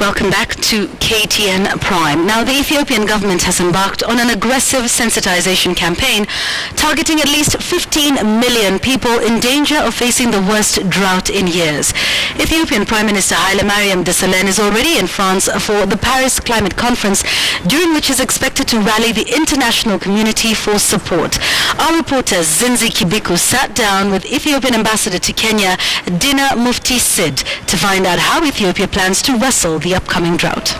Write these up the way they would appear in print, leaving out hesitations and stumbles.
Welcome back to KTN Prime. Now, the Ethiopian government has embarked on an aggressive sensitization campaign targeting at least 15 million people in danger of facing the worst drought in years. Ethiopian Prime Minister Hailemariam Desalegn is already in France for the Paris Climate Conference, during which is expected to rally the international community for support. Our reporter Zinzi Kibiku sat down with Ethiopian ambassador to Kenya, Dina Mufti Sid, to find out how Ethiopia plans to wrestle the upcoming drought.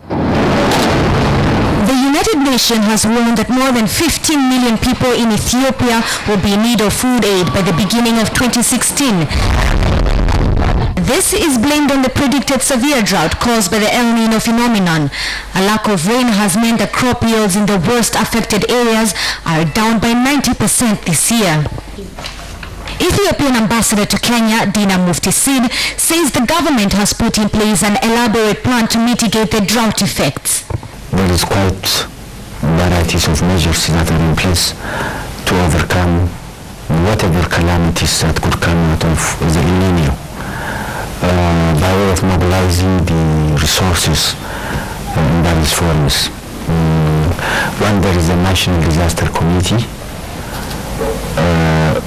The United Nations has warned that more than 15 million people in Ethiopia will be in need of food aid by the beginning of 2016. This is blamed on the predicted severe drought caused by the El Nino phenomenon. A lack of rain has meant that crop yields in the worst affected areas are down by 90% this year. Ethiopian ambassador to Kenya, Dina Mufti Sid, says the government has put in place an elaborate plan to mitigate the drought effects. There is quite varieties of measures that are in place to overcome whatever calamities that could come out of the El Nino, by way of mobilizing the resources in various forms. One, there is a National Disaster Committee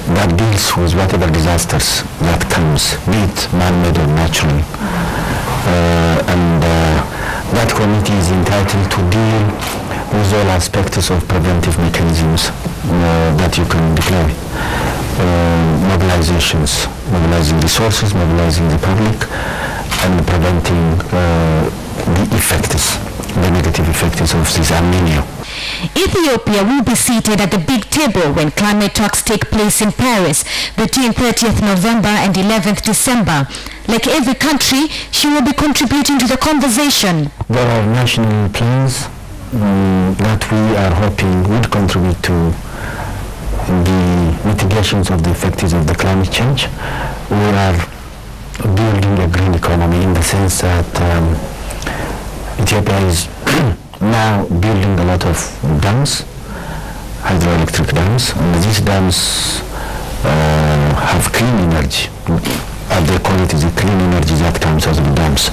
that deals with whatever disasters that comes, be it man-made or natural. And that committee is entitled to deal with all aspects of preventive mechanisms that you can deploy. Mobilizations, mobilizing resources, mobilizing the public, and preventing the effects, the negative effects of this El Nino. Ethiopia will be seated at the big table when climate talks take place in Paris between 30th November and 11th December. Like every country, she will be contributing to the conversation. There are national plans that we are hoping would contribute to the mitigations of the effects of the climate change. We are building a green economy in the sense that Ethiopia is now building a lot of dams, hydroelectric dams, and these dams have clean energy. They call it the clean energy that comes out of the dams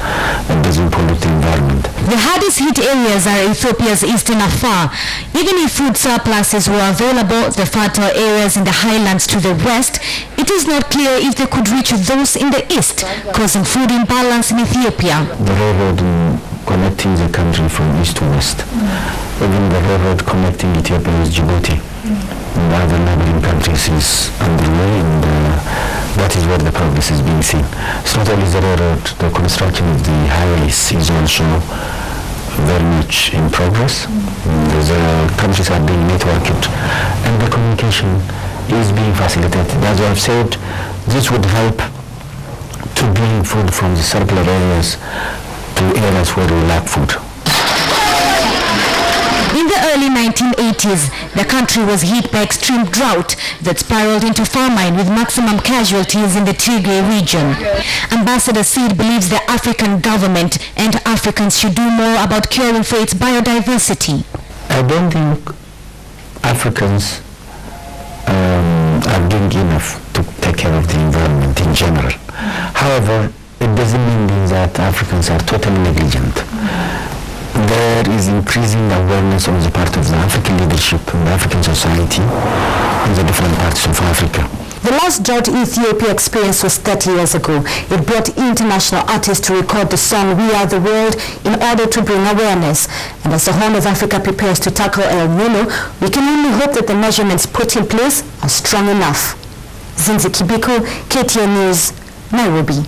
and doesn't pollute the environment. The hardest hit areas are Ethiopia's eastern Afar. Even if food surpluses were available, the fertile areas in the highlands to the west, it is not clear if they could reach those in the east, causing food imbalance in Ethiopia. The railroad connecting the country from east to west, even the railroad connecting Ethiopia with Djibouti and other neighboring countries is underway, and that is where the progress is being seen. It's not only the railroad, the construction of the highways is also very much in progress. The countries are being networked and the communication is being facilitated. As I've said, this would help to bring food from the circular areas to areas where we lack food. In the early 1980s, the country was hit by extreme drought that spiraled into famine with maximum casualties in the Tigray region. Ambassador Sid believes the African government and Africans should do more about caring for its biodiversity. I don't think Africans are doing enough to take care of the environment in general. However, it doesn't mean that Africans are totally negligent. There is increasing awareness on the part of the African leadership and the African society in the different parts of Africa. The last drought Ethiopia experienced was 30 years ago. It brought international artists to record the song We Are the World in order to bring awareness. And as the Horn of Africa prepares to tackle El Nino, we can only hope that the measurements put in place are strong enough. Zinzi Kibiku, KTN News, Nairobi.